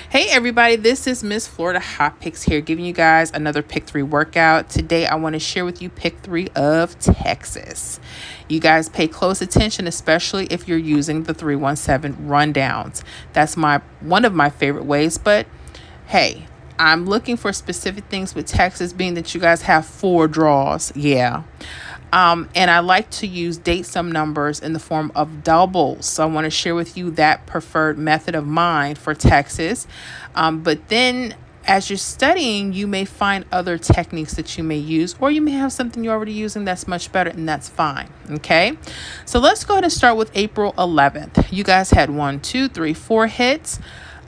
Hey everybody, this is Miss Florida Hot Picks here, giving you guys another Pick 3 workout. Today I want to share with you Pick 3 of Texas. You guys pay close attention, especially if you're using the 317 rundowns. That's one of my favorite ways, but hey, I'm looking for specific things with Texas, being that you guys have 4 draws. Yeah. And I like to use date sum numbers in the form of doubles. So I want to share with you that preferred method of mine for Texas. But then as you're studying, you may find other techniques that you may use, or you may have something you're already using that's much better, and that's fine. Okay. So let's go ahead and start with April 11th. You guys had 4 hits.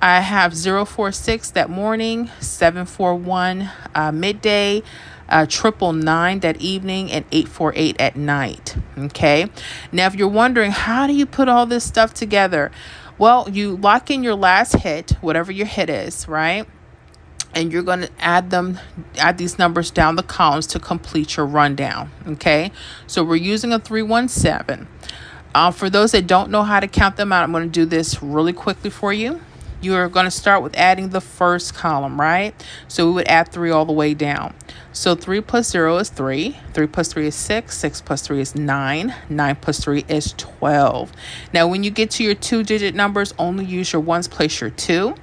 I have 046 that morning, 741 midday, 999 that evening, and 848 at night. Okay. Now, if you're wondering, how do you put all this stuff together? Well, you lock in your last hit, whatever your hit is, right? And you're going to add these numbers down the columns to complete your rundown. Okay. So we're using a 317. For those that don't know how to count them out, I'm going to do this really quickly for you. You're going to start with adding the first column, right? So we would add 3 all the way down. So 3 plus 0 is 3. 3 plus 3 is 6. 6 plus 3 is 9. 9 plus 3 is 12. Now, when you get to your 2-digit numbers, only use your ones, place your 2.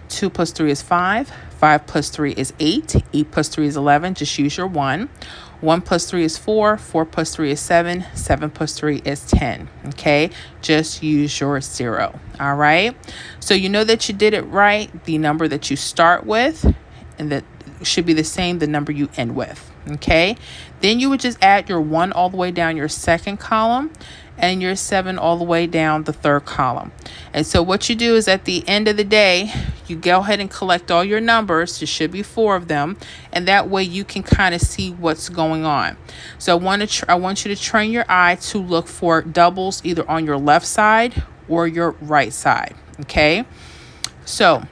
2 plus 3 is 5. 5 plus 3 is 8. 8 plus 3 is 11. Just use your 1. 1 plus 3 is 4. 4 plus 3 is 7. 7 plus 3 is 10. Okay, just use your 0. All right, so you know that you did it right. The number that you start with, and that should be the same, the number you end with. Okay, then you would just add your 1 all the way down your second column, and your 7 all the way down the third column. And so what you do is, at the end of the day, you go ahead and collect all your numbers. There should be 4 of them, and that way you can kind of see what's going on. So I want you to train your eye to look for doubles either on your left side or your right side. Okay, so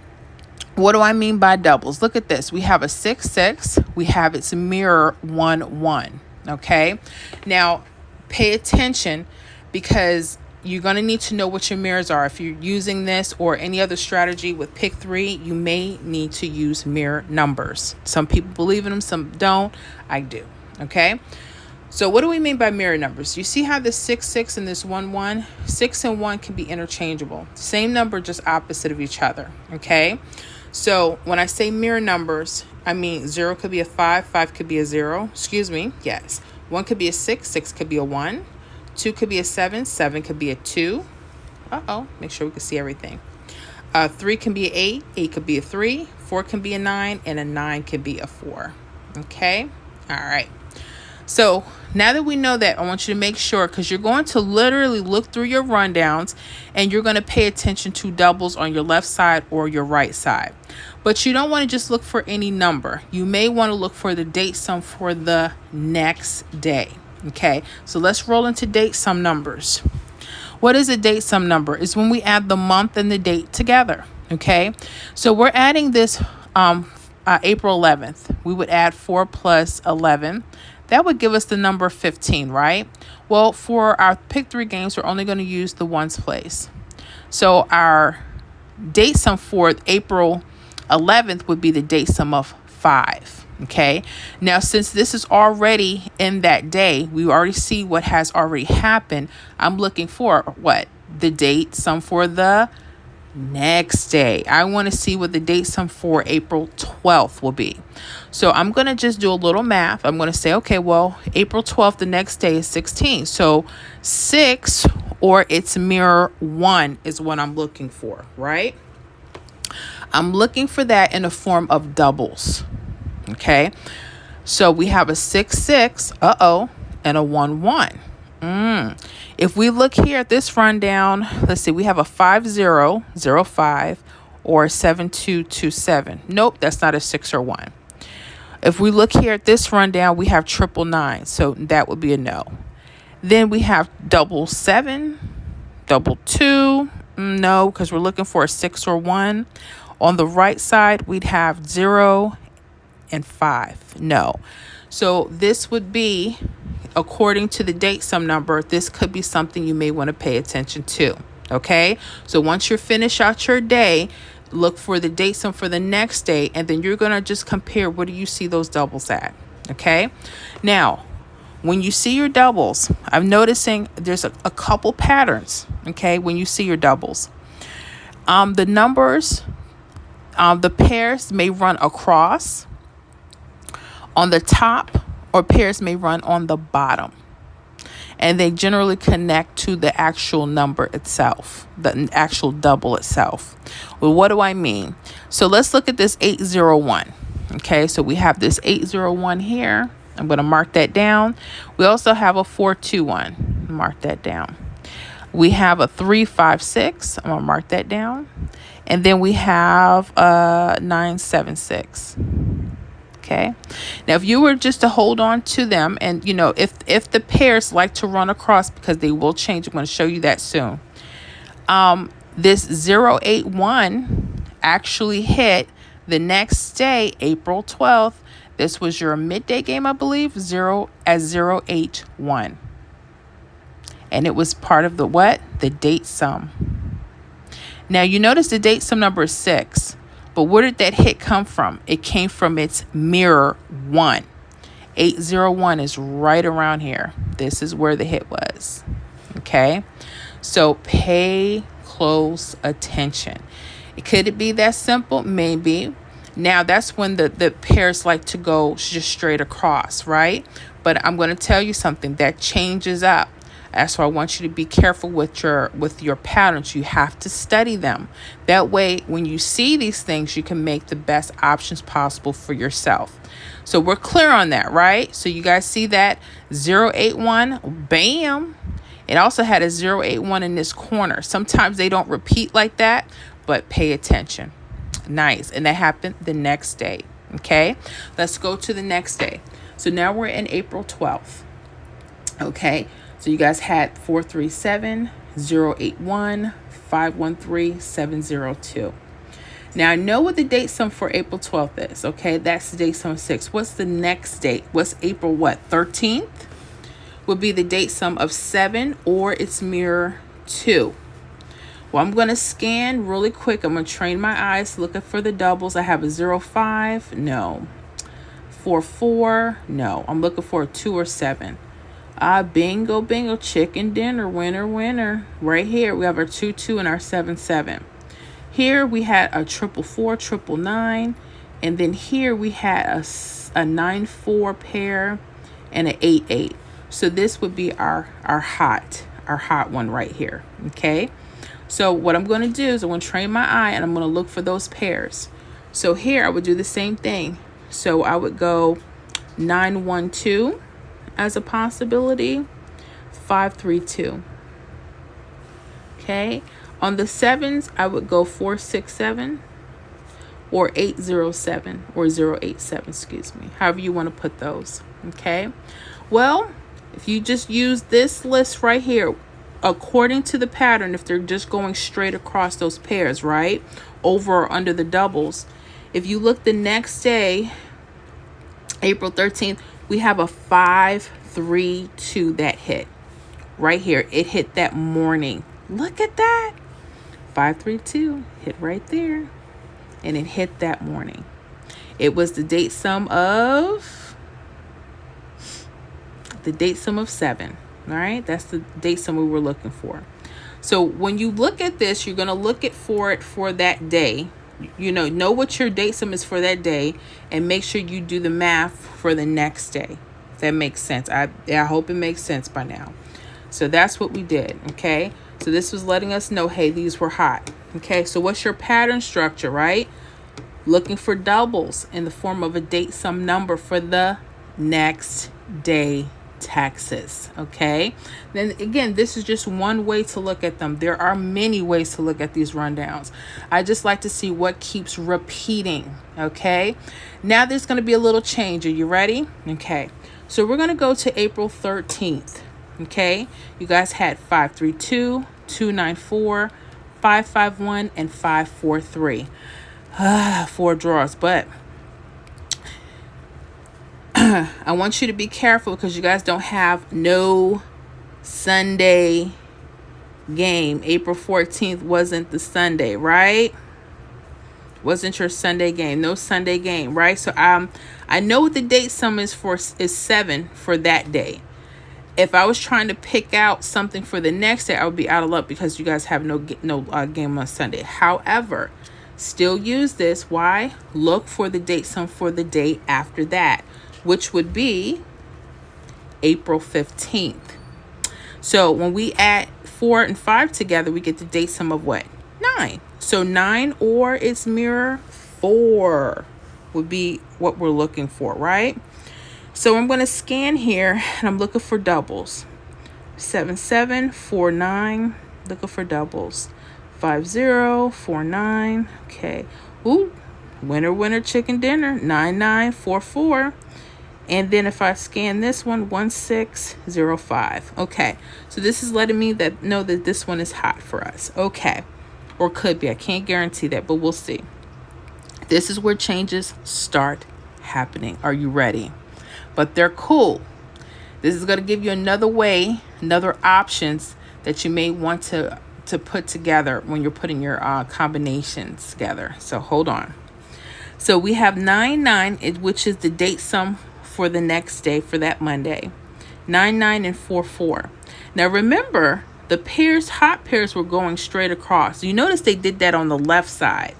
what do I mean by doubles? Look at this. We have a 6 6. We have its mirror 1 1. Okay, now pay attention, because you're going to need to know what your mirrors are. If you're using this or any other strategy with Pick 3, you may need to use mirror numbers. Some people believe in them, some don't. I do. Okay. So what do we mean by mirror numbers? You see how this 6 6 and this 1 1, 6 and 1 can be interchangeable. Same number, just opposite of each other. Okay. So when I say mirror numbers, I mean 0 could be a 5, 5 could be a 0. Excuse me. Yes. 1 could be a 6, 6 could be a 1. 2 could be a 7, 7 could be a 2. Make sure we can see everything. 3 can be an 8, 8 could be a 3. 4 can be a 9, and a 9 could be a 4. Okay? All right. So now that we know that, I want you to make sure, because you're going to literally look through your rundowns, and you're going to pay attention to doubles on your left side or your right side. But you don't want to just look for any number. You may want to look for the date sum for the next day. Okay, so let's roll into date sum numbers. What is a date sum number? It's when we add the month and the date together. Okay, so we're adding this April 11th. We would add 4 plus 11. That would give us the number 15, right? Well, for our Pick 3 games, we're only going to use the ones place. So our date sum for April 11th would be the date sum of 5. Okay, now since this is already in that day, we already see what has already happened. I'm looking for what? The date sum for the next day. I want to see what the date sum for April 12th will be. So I'm going to just do a little math. I'm going to say, okay, well, April 12th, the next day is 16. So 6 or its mirror 1 is what I'm looking for, right? I'm looking for that in a form of doubles. Okay, so we have a 6 6, and a 1 1. If we look here at this rundown, let's see, we have a 5 0 0 5 or 7 2 2 7. Nope, that's not a 6 or 1. If we look here at this rundown, we have 999, so that would be a no. Then we have 7 7, 2, no, because we're looking for a 6 or 1. On the right side, we'd have 0 and 5. No. So this would be, according to the date sum number, this could be something you may want to pay attention to. Okay, so once you're finished out your day, look for the date sum for the next day, and then you're going to just compare what do you see those doubles at. Okay, now when you see your doubles, I'm noticing there's a couple patterns. Okay, when you see your doubles, the numbers, the pairs may run across on the top, or pairs may run on the bottom, and they generally connect to the actual number itself, the actual double itself. Well, what do I mean? So let's look at this 801. Okay, so we have this 801 here. I'm going to mark that down. We also have a 421. Mark that down. We have a 356. I'm going to mark that down. And then we have a 976. Okay. Now, if you were just to hold on to them, and you know, if the pairs like to run across, because they will change, I'm going to show you that soon. This 081 actually hit the next day, April 12th. This was your midday game, I believe, 081. And it was part of the what? The date sum. Now, you notice the date sum number is 6. But where did that hit come from? It came from its mirror 1. 801 is right around here. This is where the hit was. Okay? So pay close attention. Could it be that simple? Maybe. Now, that's when the pairs like to go just straight across, right? But I'm going to tell you something that changes up. That's why I want you to be careful with your patterns. You have to study them. That way, when you see these things, you can make the best options possible for yourself. So we're clear on that, right? So you guys see that 081, bam. It also had a 081 in this corner. Sometimes they don't repeat like that, but pay attention. Nice. And that happened the next day. Okay, let's go to the next day. So now we're in April 12th. Okay. So you guys had 437, 081, 513, 702. Now I know what the date sum for April 12th is. Okay, that's the date sum 6. What's the next date? What's April what? 13th would be the date sum of 7 or its mirror 2. Well, I'm going to scan really quick. I'm going to train my eyes looking for the doubles. I have a 05. No. 44. No. I'm looking for a 2 or 7. Bingo, bingo, chicken dinner, winner, winner. Right here, we have our 2-2 and our 7-7. Here we had a 444, 999, and then here we had a 9-4 pair and an 8-8. So this would be our hot one right here. Okay. So what I'm going to do is I'm going to train my eye and I'm going to look for those pairs. So here I would do the same thing. So I would go 912. As a possibility, 532. Okay. On the 7s, I would go 467 or 807 or 087, excuse me. However you want to put those. Okay. Well, if you just use this list right here, according to the pattern, if they're just going straight across those pairs, right? Over or under the doubles. If you look the next day, April 13th, we have a 532 that hit right here. It hit that morning. Look at that. 532 hit right there. And it hit that morning. It was the date sum of 7. All right. That's the date sum we were looking for. So when you look at this, you're going to look for it for that day. You know what your date sum is for that day, and make sure you do the math for the next day. If that makes sense. I hope it makes sense by now. So that's what we did. Okay. So this was letting us know, hey, these were hot. Okay. So what's your pattern structure, right? Looking for doubles in the form of a date sum number for the next day taxes. Okay. Then again, this is just one way to look at them. There are many ways to look at these rundowns. I just like to see what keeps repeating. Okay. Now there's going to be a little change. Are you ready? Okay. So we're going to go to April 13th. Okay. You guys had 532, 294, 551, and 543. 4 draws, but I want you to be careful because you guys don't have no Sunday game. April 14th wasn't the Sunday, right? Wasn't your Sunday game. No Sunday game, right? So I know what the date sum is for, is 7 for that day. If I was trying to pick out something for the next day, I would be out of luck because you guys have no game on Sunday. However, still use this. Why? Look for the date sum for the day after that, which would be April 15th. So when we add 4 and 5 together, we get the date sum of what? 9. So 9 or its mirror 4 would be what we're looking for, right? So I'm going to scan here and I'm looking for doubles. 7749, looking for doubles. 5049. Okay. Ooh, winner chicken dinner. 9944. And then if I scan this one, 1605. Okay. So this is letting me know that this one is hot for us. Okay. Or could be. I can't guarantee that, but we'll see. This is where changes start happening. Are you ready? But they're cool. This is going to give you another way, another options that you may want to put together when you're putting your combinations together. So hold on. So we have 99, which is the date sum for the next day, for that Monday. 99 and 44. Now remember, the pairs, hot pairs, were going straight across. You notice they did that on the left side.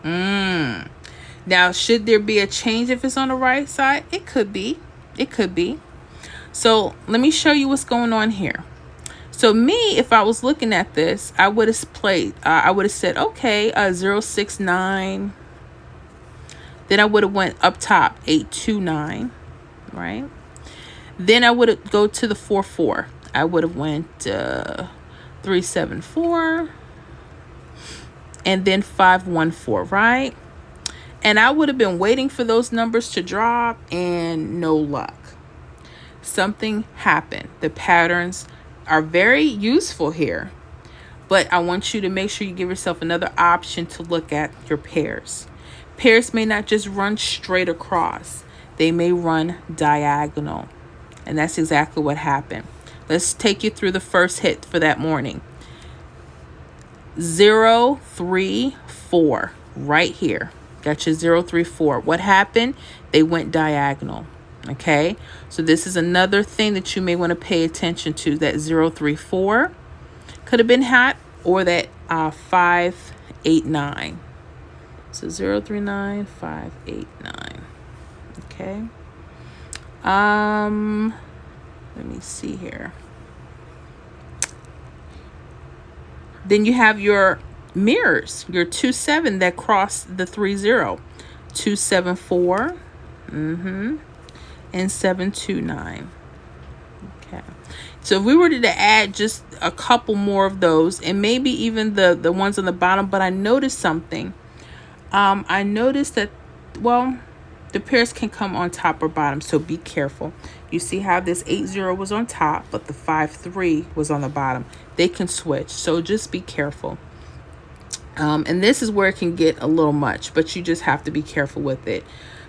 Now, should there be a change if it's on the right side? It could be. It could be. So let me show you what's going on here. So me, if I was looking at this, I would have played. I would have said, okay, 069. Then I would have went up top 829, right? Then I would go to the 44. I would have went 374 and then 514, right? And I would have been waiting for those numbers to drop and no luck. Something happened. The patterns are very useful here, but I want you to make sure you give yourself another option to look at your pairs. Pairs may not just run straight across. They may run diagonal. And that's exactly what happened. Let's take you through the first hit for that morning. 034 right here. Got your 034. What happened? They went diagonal. Okay. So this is another thing that you may want to pay attention to. That 034 could have been hot, or that 589. So 039, 589. Okay. Let me see here. Then you have your mirrors, your 27 that cross the 30. 274. And 729. Okay. So if we were to add just a couple more of those, and maybe even the ones on the bottom, but I noticed something. I noticed that, well, the pairs can come on top or bottom, so be careful. You see how this 80 was on top, but the 53 was on the bottom. They can switch, so just be careful. And this is where it can get a little much, but you just have to be careful with it,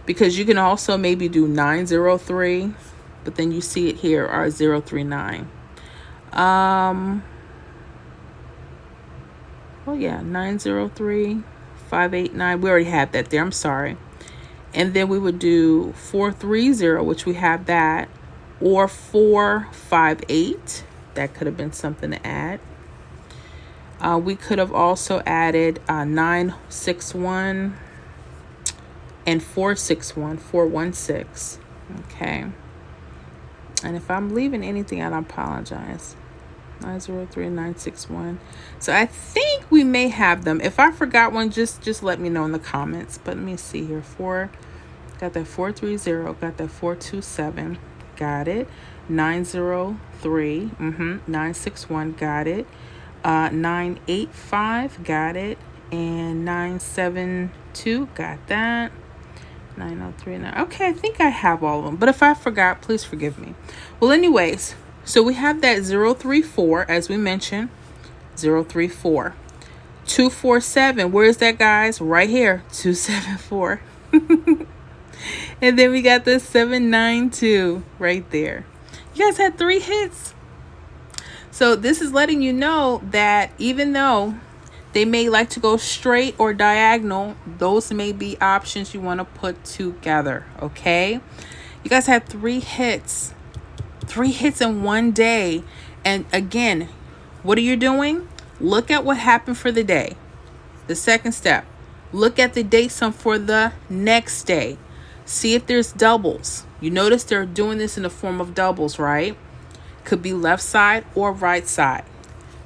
because you can also maybe do 903, but then you see it here, or 039. Well, yeah, 903, 589. We already have that there. I'm sorry. And then we would do 430, which we have that, or 458. That could have been something to add. We could have also added 961 and 461, 416. Okay. And if I'm leaving anything out, I apologize. 903, 961. So I think we may have them. If I forgot one, just let me know in the comments. But let me see here. Got that 430, got that 427, got it. 903, 961, got it. 985, got it. And 972, got that. 903. Okay, I think I have all of them. But if I forgot, please forgive me. Well, anyways, so we have that 034, as we mentioned. 034. 247. Where is that, guys? Right here. 274. And then we got the 792 right there. You guys had 3 hits. So this is letting you know that even though They may like to go straight or diagonal. Those may be options you want to put together, okay? You guys had 3 hits. 3 hits in one day. And again, what are you doing? Look at what happened for the day. The second step, look at the date sum for the next day. See if there's doubles. You notice they're doing this in the form of doubles, right? Could be left side or right side.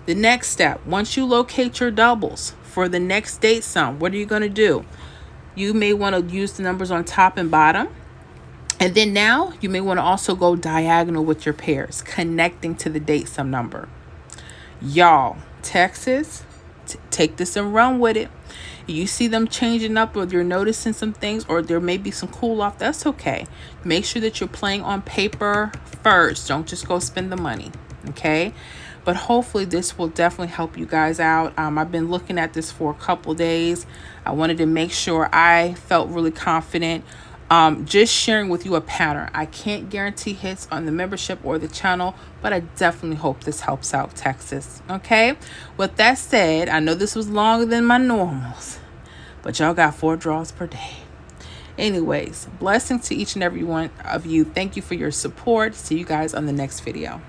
The next step, once you locate your doubles for the next date sum, what are you going to do? You may want to use the numbers on top and bottom. And then now you may want to also go diagonal with your pairs, connecting to the date sum number. Y'all, Texas, take this and run with it. You see them changing up, or you're noticing some things, or there may be some cool off, that's okay. Make sure that you're playing on paper first. Don't just go spend the money, okay? But hopefully this will definitely help you guys out. I've been looking at this for a couple days. I wanted to make sure I felt really confident. Just sharing with you a pattern. I can't guarantee hits on the membership or the channel, but I definitely hope this helps out, Texas. Okay? With that said, I know this was longer than my normals, but y'all got 4 draws per day. Anyways, blessings to each and every one of you. Thank you for your support. See you guys on the next video.